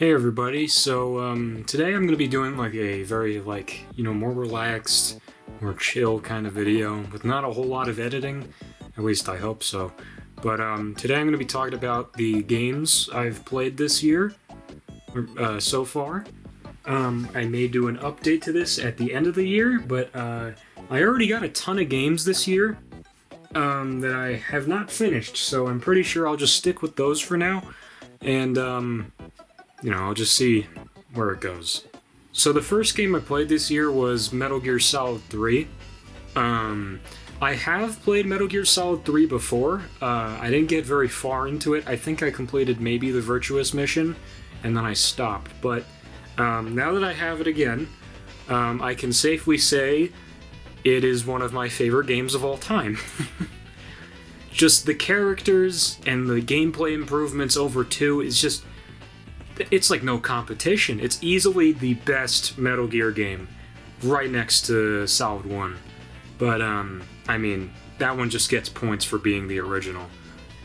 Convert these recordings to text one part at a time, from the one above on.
Hey everybody, today I'm going to be doing like a very more relaxed, more chill kind of video with not a whole lot of editing, at least I hope so. But today I'm going to be talking about the games I've played this year so far. I may do an update to this at the end of the year, but I already got a ton of games this year that I have not finished, so I'm pretty sure I'll just stick with those for now, and I'll just see where it goes. So the first game I played this year was Metal Gear Solid 3. I have played Metal Gear Solid 3 before. I didn't get very far into it. I think I completed maybe the Virtuous mission, and then I stopped. But now that I have it again, I can safely say it is one of my favorite games of all time. Just the characters and the gameplay improvements over 2 is just... it's like no competition. It's easily the best Metal Gear game, right next to Solid 1. But, I mean, that one just gets points for being the original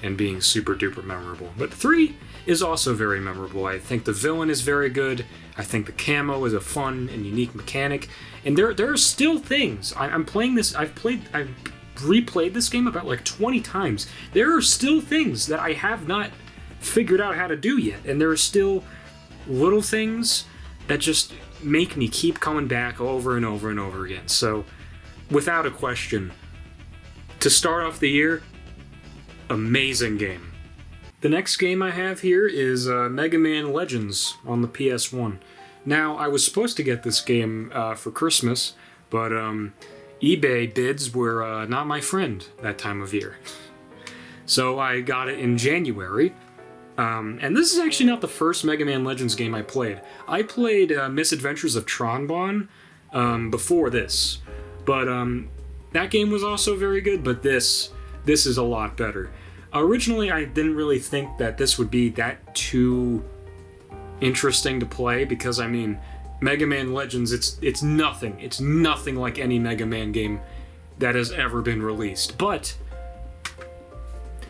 and being super duper memorable. But 3 is also very memorable. I think the villain is very good. I think the camo is a fun and unique mechanic. And there are still things. I'm playing this, I've replayed this game about like 20 times. There are still things that I have not figured out how to do yet, and there are still little things that just make me keep coming back over and over and over again. So, without a question, to start off the year, amazing game. The next game I have here is Mega Man Legends on the PS1. Now, I was supposed to get this game for Christmas, but eBay bids were not my friend that time of year. So I got it in January. And this is actually not the first Mega Man Legends game I played. I played Misadventures of Tron before this. But that game was also very good, but this is a lot better. Originally, I didn't really think that this would be that too interesting to play, because, I mean, Mega Man Legends, it's nothing. It's nothing like any Mega Man game that has ever been released. But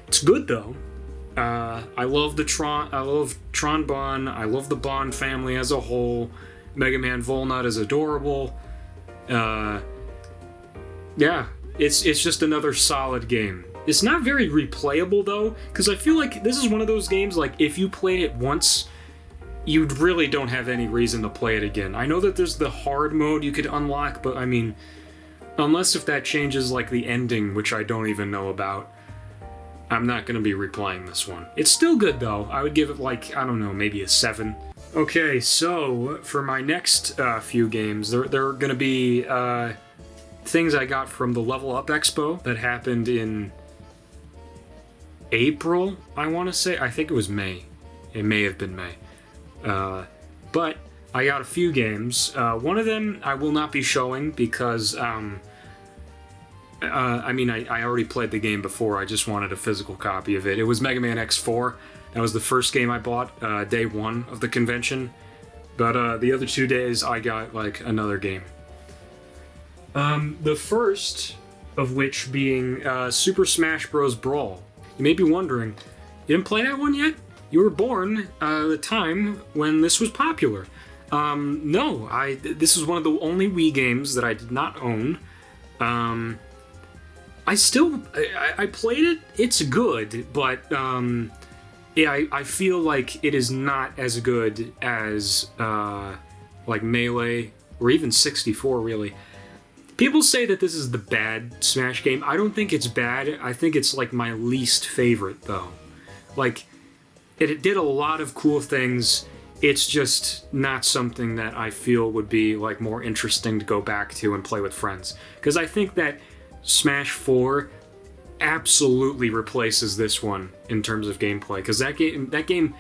it's good, though. I love Tron Bonne. I love the Bond family as a whole. Mega Man Volnut is adorable. Yeah, it's just another solid game. It's not very replayable though, because I feel like this is one of those games, like, if you played it once, you really don't have any reason to play it again. I know that there's the hard mode you could unlock, but I mean, unless if that changes like the ending, which I don't even know about, I'm not going to be replaying this one. It's still good, though. I would give it, like, I don't know, maybe a 7. Okay, so for my next few games, they're going to be things I got from the Level Up Expo that happened in April, I want to say. I think it was May. It may have been May. But I got a few games. One of them I will not be showing because... I mean, I already played the game before. I just wanted a physical copy of it. It was Mega Man X4. That was the first game I bought, day 1 of the convention. But the other 2 days, I got, like, another game. The first of which being Super Smash Bros. Brawl. You may be wondering, you didn't play that one yet? You were born at the time when this was popular. No, this is one of the only Wii games that I did not own. I played it, it's good, but, yeah, I feel like it is not as good as, like, Melee, or even 64, really. People say that this is the bad Smash game. I don't think it's bad. I think it's, like, my least favorite, though. Like, it did a lot of cool things. It's just not something that I feel would be, like, more interesting to go back to and play with friends. Because I think that Smash 4 absolutely replaces this one in terms of gameplay, because that game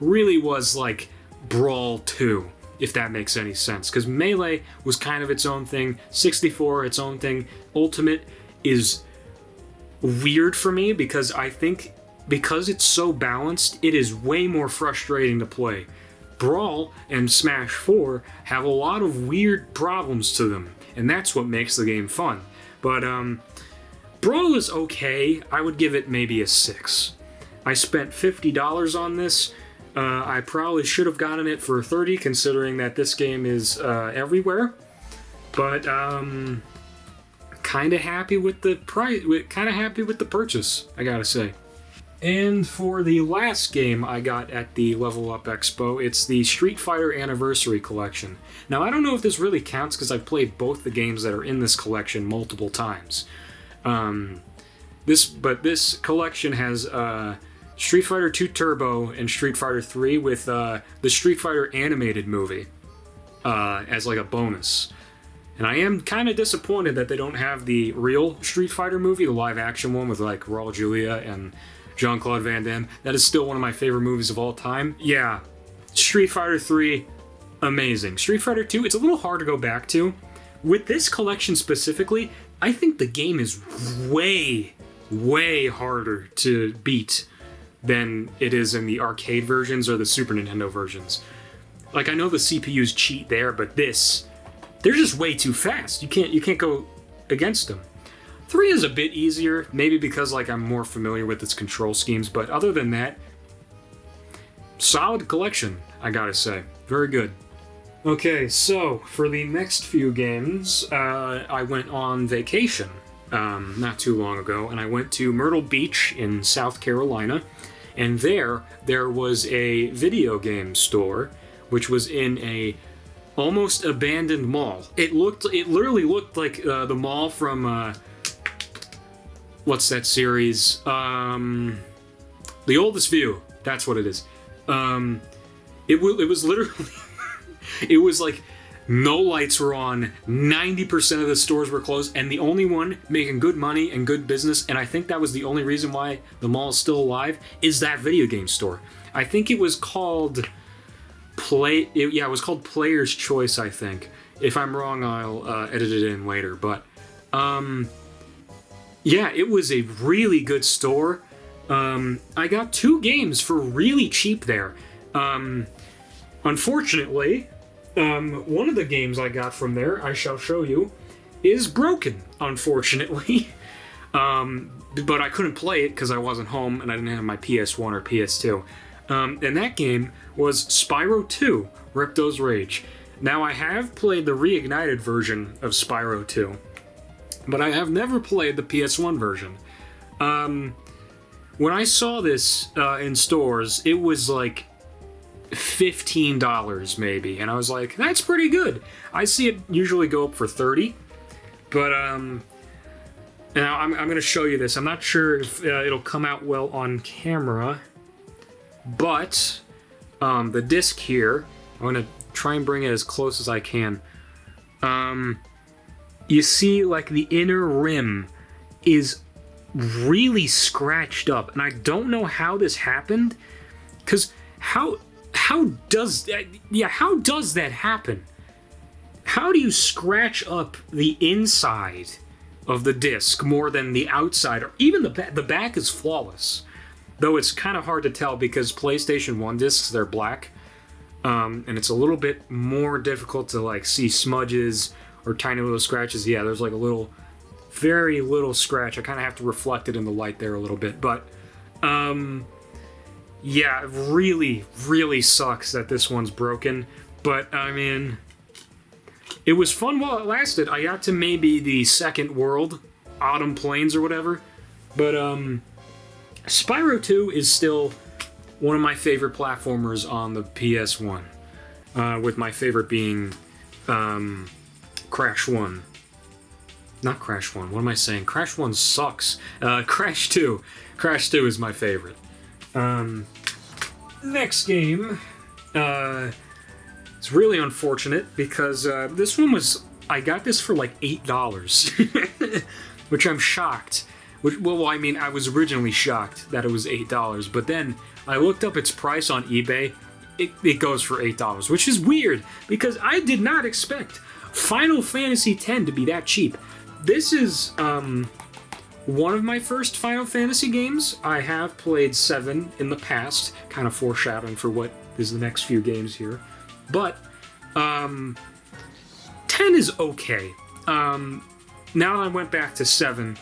really was like Brawl 2, if that makes any sense, because Melee was kind of its own thing, 64 its own thing. Ultimate is weird for me because I think because it's so balanced, it is way more frustrating to play. Brawl and Smash 4 have a lot of weird problems to them, and that's what makes the game fun. But, Brawl is okay. I would give it maybe a 6. I spent $50 on this. I probably should have gotten it for 30, considering that this game is everywhere. But kind of happy with the price. Kind of happy with the purchase, I gotta say. And for the last game I got at the Level Up Expo, it's the Street Fighter Anniversary Collection. Now, I don't know if this really counts because I've played both the games that are in this collection multiple times. This collection has Street Fighter 2 Turbo and Street Fighter 3 with the Street Fighter animated movie as like a bonus. And I am kind of disappointed that they don't have the real Street Fighter movie, the live action one with like Raul Julia and Jean-Claude Van Damme. That is still one of my favorite movies of all time. Yeah, Street Fighter 3, amazing. Street Fighter 2, it's a little hard to go back to. With this collection specifically, I think the game is way, way harder to beat than it is in the arcade versions or the Super Nintendo versions. Like, I know the CPUs cheat there, but they're just way too fast. You can't go against them. 3 is a bit easier, maybe because like I'm more familiar with its control schemes, but other than that, solid collection, I gotta say. Very good. Okay, so for the next few games, I went on vacation not too long ago, and I went to Myrtle Beach in South Carolina, and there was a video game store, which was in a almost abandoned mall. It literally looked like the mall from what's that series? The Oldest View. That's what it is. It was literally it was like no lights were on, 90% of the stores were closed, and the only one making good money and good business, and I think that was the only reason why the mall is still alive, is that video game store. I think it was called it was called Player's Choice, I think. If I'm wrong, I'll edit it in later, but yeah, it was a really good store. I got 2 games for really cheap there. Unfortunately, one of the games I got from there, I shall show you, is broken, unfortunately. But I couldn't play it because I wasn't home and I didn't have my PS1 or PS2. And that game was Spyro 2, Ripto's Rage. Now, I have played the reignited version of Spyro 2, but I have never played the PS1 version. When I saw this in stores, it was like $15 maybe, and I was like, that's pretty good. I see it usually go up for 30, but now I'm going to show you this. I'm not sure if it'll come out well on camera, but the disc here, I'm going to try and bring it as close as I can. You see, like, the inner rim is really scratched up, and I don't know how this happened, because how does that happen? How do you scratch up the inside of the disc more than the outside, or even the back? The back is flawless, though it's kind of hard to tell because PlayStation 1 discs, they're black, and it's a little bit more difficult to like see smudges or tiny little scratches. Yeah, there's like a little, very little scratch. I kind of have to reflect it in the light there a little bit, but yeah, it really, really sucks that this one's broken, but I mean, it was fun while it lasted. I got to maybe the second world, Autumn Plains or whatever, but Spyro 2 is still one of my favorite platformers on the PS1, with my favorite being Crash 1. Not Crash 1, what am I saying? Crash 1 sucks. Crash 2. Crash 2 is my favorite. Next game, it's really unfortunate because this one was, I got this for like $8, which I'm shocked. Well, I mean, I was originally shocked that it was $8, but then I looked up its price on eBay. It goes for $8, which is weird because I did not expect Final Fantasy X to be that cheap. This is one of my first Final Fantasy games. I have played 7 in the past, kind of foreshadowing for what is the next few games here. But 10 is okay. Now that I went back to 7,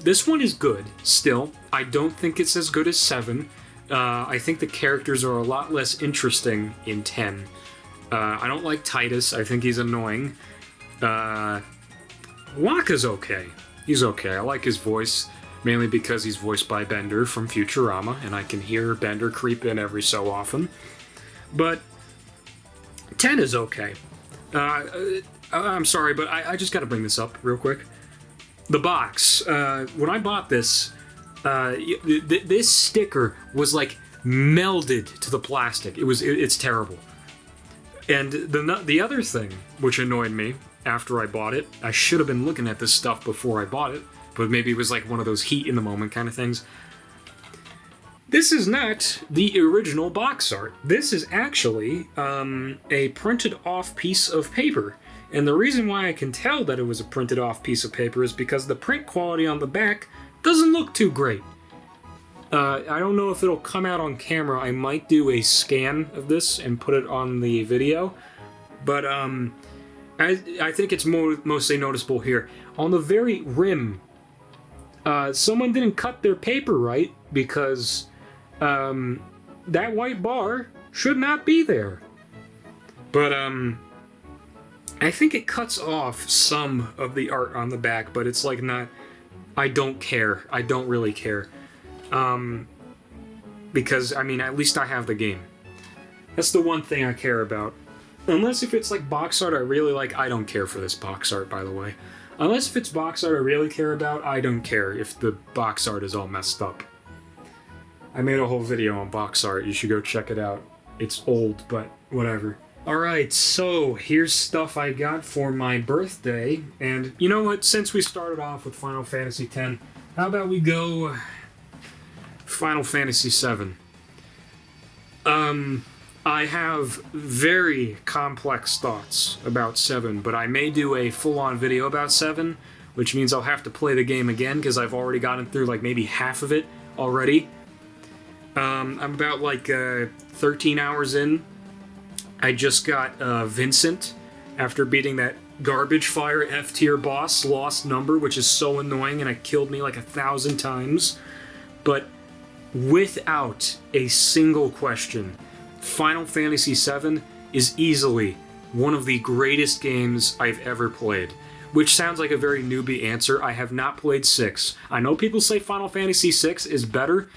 this one is good still. I don't think it's as good as 7. I think the characters are a lot less interesting in 10. I don't like Titus. I think he's annoying. Wakka's okay. He's okay. I like his voice, mainly because he's voiced by Bender from Futurama, and I can hear Bender creep in every so often. But 10 is okay. I'm sorry, but I just gotta bring this up real quick. The box. When I bought this, this sticker was like melded to the plastic. It's terrible. And the other thing which annoyed me after I bought it, I should have been looking at this stuff before I bought it, but maybe it was like one of those heat in the moment kind of things. This is not the original box art. This is actually a printed off piece of paper. And the reason why I can tell that it was a printed off piece of paper is because the print quality on the back doesn't look too great. I don't know if it'll come out on camera. I might do a scan of this and put it on the video. But I think it's mostly noticeable here. On the very rim, someone didn't cut their paper right because that white bar should not be there. But I think it cuts off some of the art on the back, but it's like not... I don't care. I don't really care. Because, I mean, at least I have the game. That's the one thing I care about. Unless if it's like box art I really like, I don't care for this box art, by the way. Unless if it's box art I really care about, I don't care if the box art is all messed up. I made a whole video on box art, you should go check it out. It's old, but whatever. Alright, so here's stuff I got for my birthday, and you know what, since we started off with Final Fantasy X, how about we go Final Fantasy VII? I have very complex thoughts about 7, but I may do a full-on video about 7, which means I'll have to play the game again, because I've already gotten through like maybe half of it already. I'm about like 13 hours in. I just got Vincent after beating that garbage fire F-tier boss, Lost Number, which is so annoying and it killed me like 1,000 times. But without a single question, Final Fantasy VII is easily one of the greatest games I've ever played. Which sounds like a very newbie answer. I have not played 6. I know people say Final Fantasy VI is better,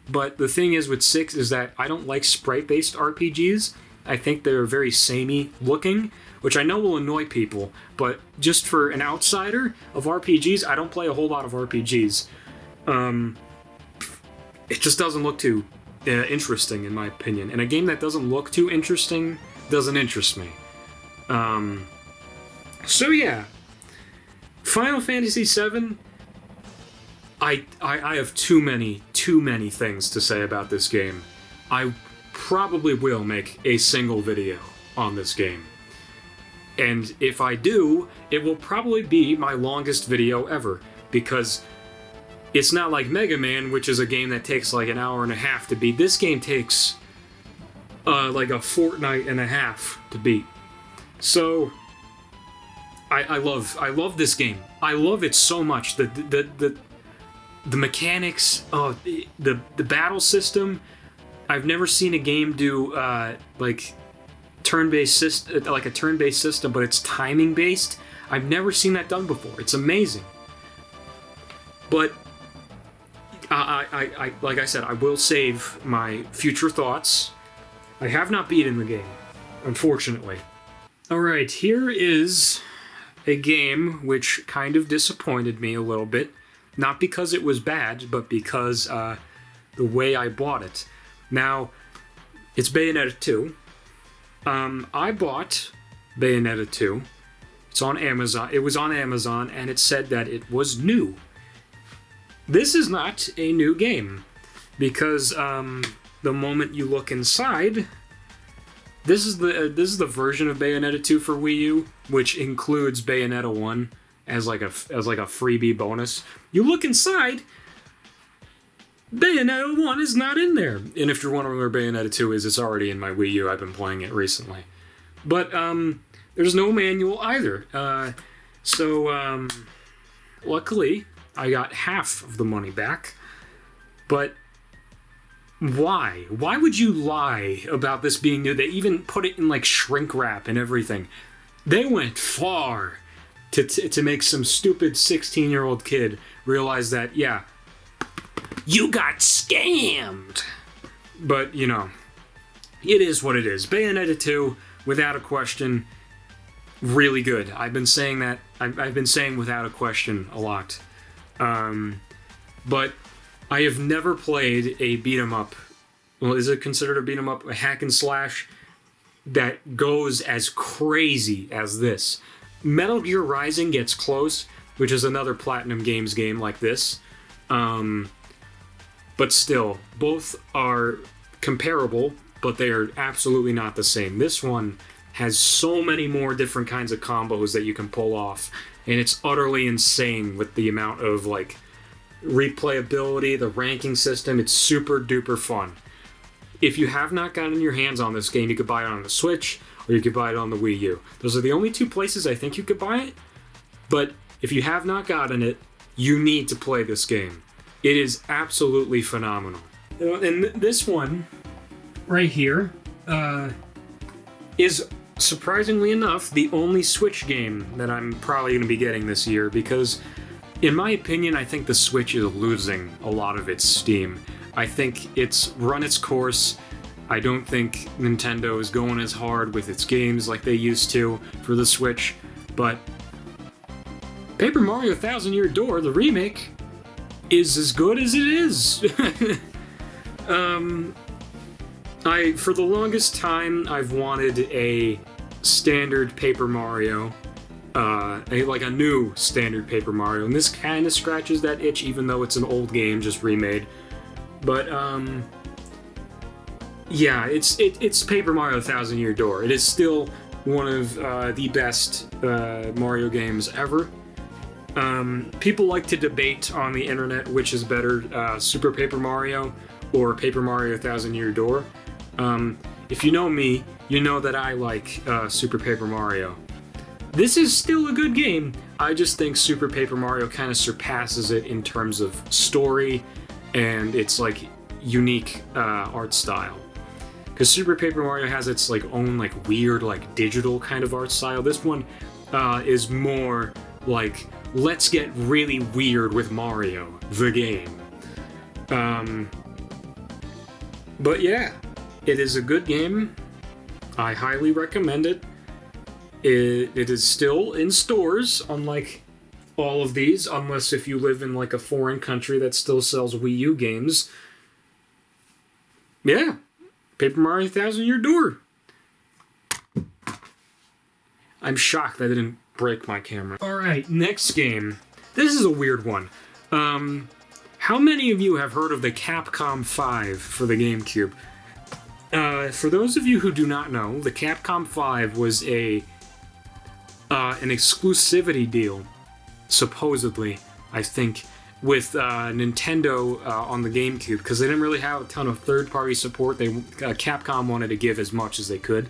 but the thing is with 6 is that I don't like sprite-based RPGs. I think they're very samey looking, which I know will annoy people, but just for an outsider of RPGs, I don't play a whole lot of RPGs. It just doesn't look too interesting, in my opinion. And a game that doesn't look too interesting doesn't interest me. So yeah, Final Fantasy VII, I have too many things to say about this game. I probably will make a single video on this game. And if I do, it will probably be my longest video ever, because it's not like Mega Man, which is a game that takes like an hour and a half to beat. This game takes like a fortnight and a half to beat. So I love this game. I love it so much. The mechanics, the battle system. I've never seen a game do like turn-based like a turn-based system, but it's timing-based. I've never seen that done before. It's amazing. But I like I said, I will save my future thoughts. I have not beaten the game, unfortunately. Alright, here is a game which kind of disappointed me a little bit. Not because it was bad, but because the way I bought it. Now, it's Bayonetta 2. I bought Bayonetta 2. It's on Amazon. It was on Amazon, and it said that it was new. This is not a new game, because the moment you look inside, this is the version of Bayonetta 2 for Wii U, which includes Bayonetta 1 as like a freebie bonus. You look inside, Bayonetta 1 is not in there. And if you're wondering where Bayonetta 2 is, it's already in my Wii U. I've been playing it recently. But there's no manual either. So luckily, I got half of the money back. But Why? Why would you lie about this being new? They even put it in like shrink wrap and everything. They went far to make some stupid 16-year-old kid realize that, yeah, you got scammed. But, you know, it is what it is. Bayonetta 2, without a question, really good. I've been saying that. I've been saying without a question a lot. But I have never played a beat-em-up. Well, is it considered a beat-em-up? A hack and slash that goes as crazy as this. Metal Gear Rising gets close, which is another Platinum Games game like this. But still, both are comparable, but they are absolutely not the same. This one has so many more different kinds of combos that you can pull off, and it's utterly insane with the amount of, like, replayability, the ranking system. It's super duper fun. If you have not gotten your hands on this game, you could buy it on the Switch, or you could buy it on the Wii U. Those are the only two places I think you could buy it, but if you have not gotten it, you need to play this game. It is absolutely phenomenal. And this one, right here, is, surprisingly enough, the only Switch game that I'm probably going to be getting this year, because, in my opinion, I think the Switch is losing a lot of its steam. I think it's run its course. I don't think Nintendo is going as hard with its games like they used to for the Switch, but Paper Mario Thousand Year Door, the remake, is as good as it is. For the longest time, I've wanted a standard Paper Mario, like a new standard Paper Mario, and this kind of scratches that itch, even though it's an old game just remade. But yeah, it's Paper Mario Thousand Year Door. It is still one of the best Mario games ever. People like to debate on the internet which is better, Super Paper Mario or Paper Mario Thousand Year Door. If you know me, you know that I like Super Paper Mario. This is still a good game. I just think Super Paper Mario kind of surpasses it in terms of story and its like unique art style. Because Super Paper Mario has its like own like weird like digital kind of art style. This one is more like, let's get really weird with Mario, the game. But yeah, it is a good game. I highly recommend it. It is still in stores, unlike all of these, unless if you live in like a foreign country that still sells Wii U games. Yeah, Paper Mario Thousand Year Door. I'm shocked I didn't break my camera. Alright, next game. This is a weird one. How many of you have heard of the Capcom 5 for the GameCube? For those of you who do not know, the Capcom 5 was an exclusivity deal, supposedly, I think, with Nintendo on the GameCube, because they didn't really have a ton of third-party support. Capcom wanted to give as much as they could.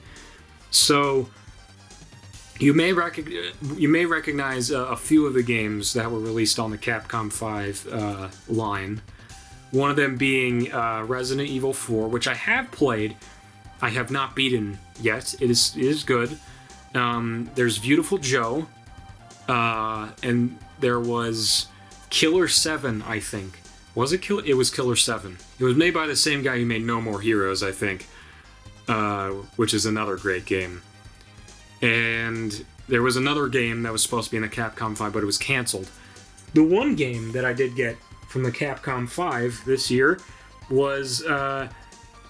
So you may recognize a few of the games that were released on the Capcom 5 line. One of them being Resident Evil 4, which I have played. I have not beaten yet. It is good. There's Beautiful Joe, and there was Killer 7, I think. Was it Killer? It was Killer 7. It was made by the same guy who made No More Heroes, I think, which is another great game. And there was another game that was supposed to be in the Capcom 5, but it was canceled. The one game that I did get from the Capcom 5 this year was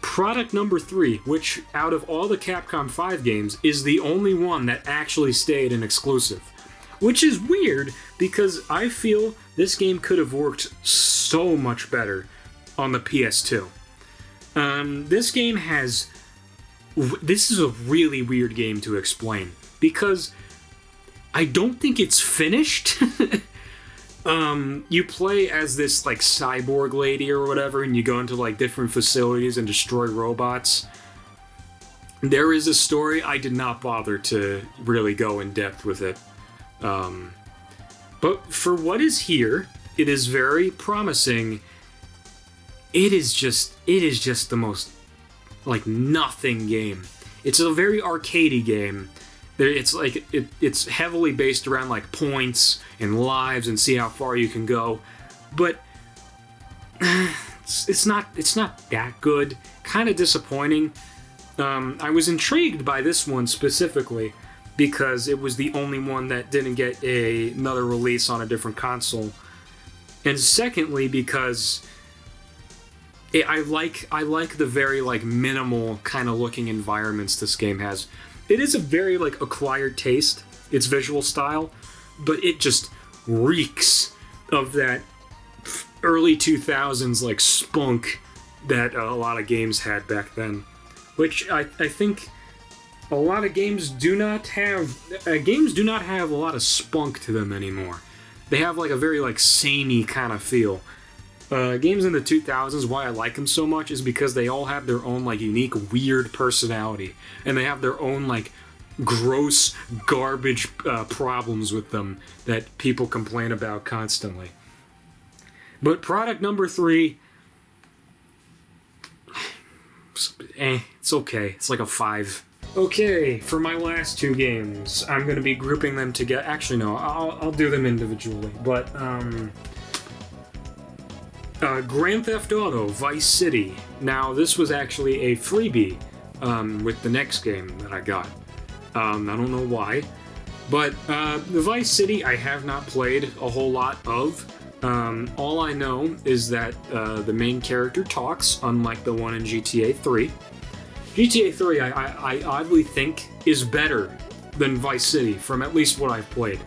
Product Number 3, which, out of all the Capcom 5 games, is the only one that actually stayed an exclusive. Which is weird, because I feel this game could have worked so much better on the PS2. This game has... This is a really weird game to explain, because I don't think it's finished. You play as this, like, cyborg lady or whatever, and you go into, like, different facilities and destroy robots. There is a story. I did not bother to really go in depth with it. But for what is here, it is very promising. it is just the most like nothing game. It's a very arcadey game. It's like it's heavily based around like points and lives and see how far you can go, but it's not that good. Kind of disappointing. I was intrigued by this one specifically because it was the only one that didn't get another release on a different console, and secondly because I like the very like minimal kind of looking environments this game has. It is a very like acquired taste, its visual style, but it just reeks of that early 2000s like spunk that a lot of games had back then, which I think a lot of games do not have. Games do not have a lot of spunk to them anymore. They have like a very like samey kind of feel. Games in the 2000s, why I like them so much is because they all have their own like unique weird personality, and they have their own like gross garbage problems with them that people complain about constantly. But product number 3, it's okay. It's like a 5. Okay, for my last 2 games, I'm going to be grouping them together. Actually, no, I'll do them individually. But Grand Theft Auto Vice City. Now, this was actually a freebie with the next game that I got. I don't know why. But the Vice City I have not played a whole lot of. All I know is that the main character talks, unlike the one in GTA 3. GTA 3, I oddly think, is better than Vice City, from at least what I've played.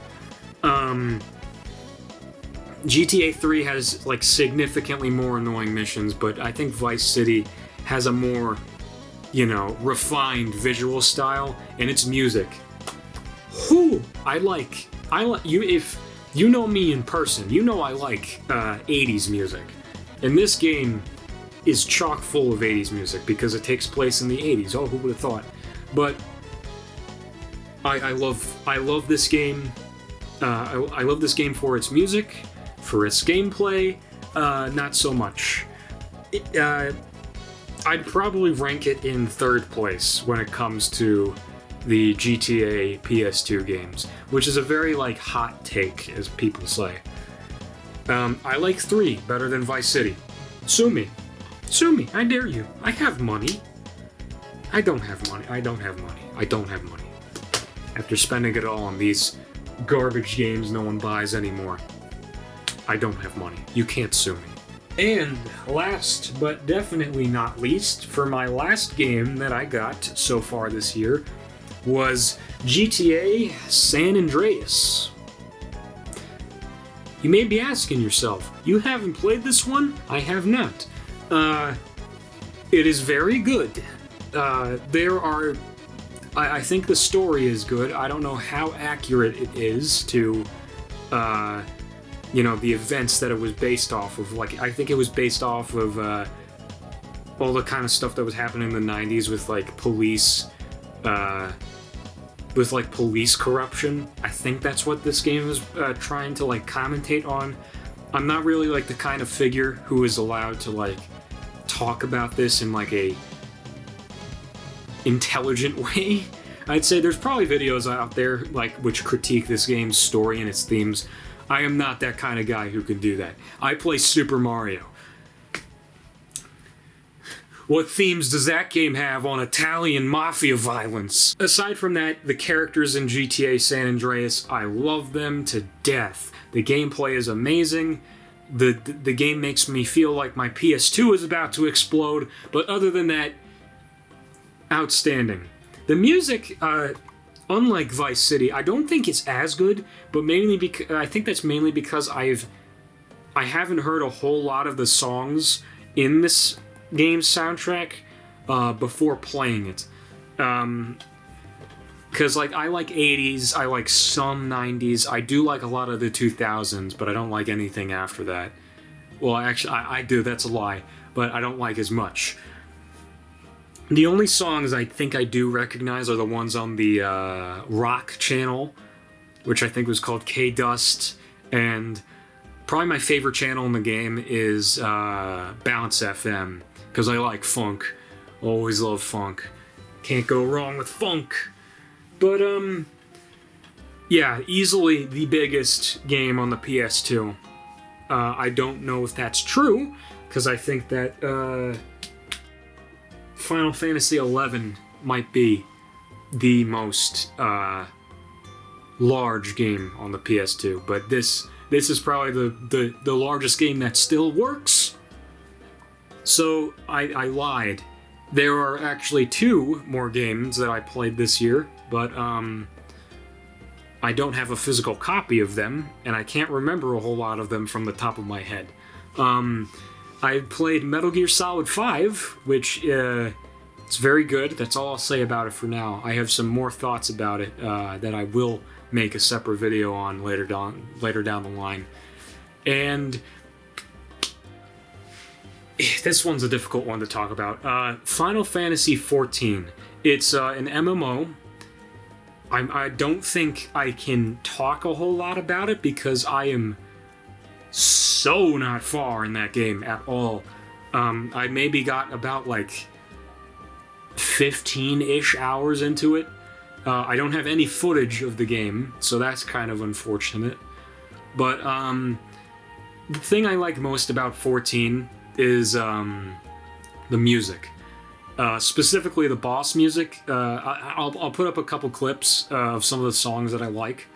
GTA 3 has, like, significantly more annoying missions, but I think Vice City has a more, refined visual style, and its music. Whew! I like you, if you know me in person, you know I like 80s music. And this game is chock full of 80s music because it takes place in the 80s. Oh, who would have thought? But I love this game. I love this game for its music, for its gameplay. Not so much. I'd probably rank it in 3rd place when it comes to the GTA PS2 games, which is a very hot take, as people say. I like 3 better than Vice City. Sue me, I dare you. I have money. I don't have money. After spending it all on these garbage games no one buys anymore, I don't have money. You can't sue me. And last but definitely not least, for my last game that I got so far this year was GTA San Andreas. You may be asking yourself, you haven't played this one? I have not. It is very good. I think the story is good. I don't know how accurate it is to, the events that it was based off of. I think it was based off of all the kind of stuff that was happening in the 90s with police, police corruption. I think that's what this game is trying to commentate on. I'm not really the kind of figure who is allowed to talk about this in a intelligent way. I'd say there's probably videos out there which critique this game's story and its themes. I am not that kind of guy who can do that. I play Super Mario. What themes does that game have on Italian mafia violence? Aside from that, the characters in GTA San Andreas, I love them to death. The gameplay is amazing. The game makes me feel like my PS2 is about to explode, but other than that, outstanding. The music, unlike Vice City, I don't think it's as good, but I think that's mainly because I haven't heard a whole lot of the songs in this game's soundtrack before playing it. Because I like 80s, I like some 90s, I do like a lot of the 2000s, but I don't like anything after that. Well, actually, I do, that's a lie, but I don't like as much. The only songs I think I do recognize are the ones on the Rock channel, which I think was called K-Dust, and probably my favorite channel in the game is Bounce FM, because I like funk. Always love funk. Can't go wrong with funk. But, yeah, easily the biggest game on the PS2. I don't know if that's true, because I think that Final Fantasy XI might be the most large game on the PS2, but this is probably the largest game that still works. So I lied. There are actually 2 more games that I played this year, but I don't have a physical copy of them, and I can't remember a whole lot of them from the top of my head. I played Metal Gear Solid 5, which it's very good. That's all I'll say about it for now. I have some more thoughts about it that I will make a separate video on later down the line. And this one's a difficult one to talk about. Final Fantasy XIV. It's an MMO. I don't think I can talk a whole lot about it because I am so not far in that game at all. I maybe got about like 15-ish hours into it. I don't have any footage of the game, so that's kind of unfortunate. But the thing I like most about 14 is the music. Specifically the boss music. I'll put up a couple clips of some of the songs that I like.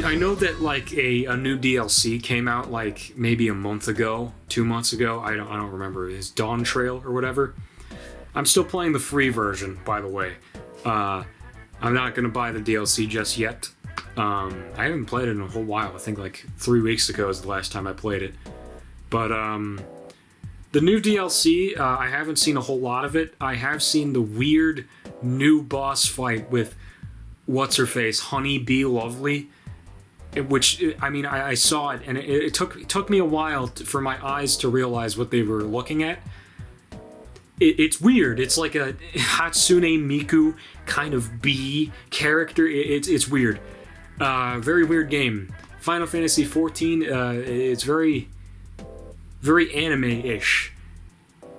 I know that like a new DLC came out like maybe a month ago, 2 months ago. I don't remember. It's Dawn Trail or whatever. I'm still playing the free version, by the way. I'm not gonna buy the DLC just yet. I haven't played it in a whole while. I think like 3 weeks ago is the last time I played it. But the new DLC, I haven't seen a whole lot of it. I have seen the weird new boss fight with what's her face, Honey Bee Lovely. Which, I mean, I saw it, and it took me a while for my eyes to realize what they were looking at. It's weird. It's like a Hatsune Miku kind of bee character. It's weird. Very weird game. Final Fantasy XIV, it's very, very anime-ish.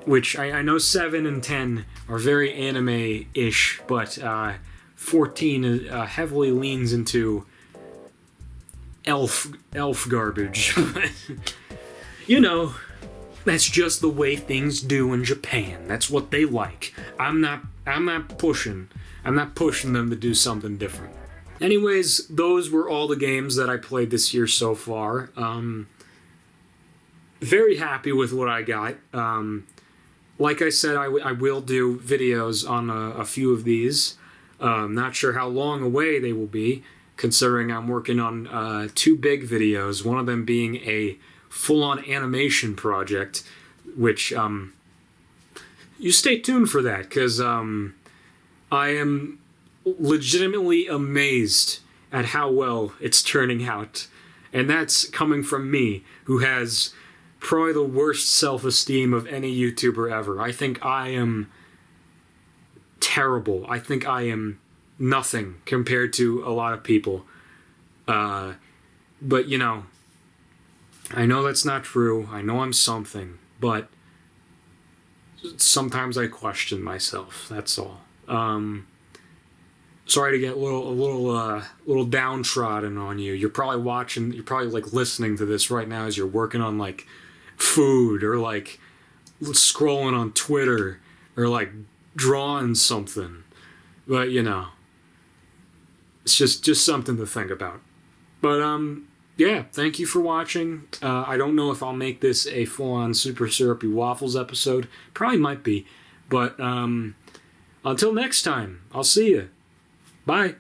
Which, I know 7 and 10 are very anime-ish, but 14 heavily leans into elf garbage. You know, that's just the way things do in Japan. That's what they like. I'm not pushing them to do something different. Anyways, those were all the games that I played this year so far. Very happy with what I got. Like I said, I will do videos on a few of these. Not sure how long away they will be, considering I'm working on 2 big videos, one of them being a full-on animation project, which you stay tuned for that, because I am legitimately amazed at how well it's turning out. And that's coming from me, who has probably the worst self-esteem of any YouTuber ever. I think I am terrible. I think I am nothing compared to a lot of people. But, you know, I know that's not true. I know I'm something, but sometimes I question myself. That's all. Sorry to get a little downtrodden on you. You're probably like listening to this right now as you're working on like food or like scrolling on Twitter or like drawing something. But, you know, It's just something to think about. But yeah, thank you for watching. I don't know if I'll make this a full-on Super Syrupy Waffles episode. Probably might be. But until next time, I'll see you. Bye.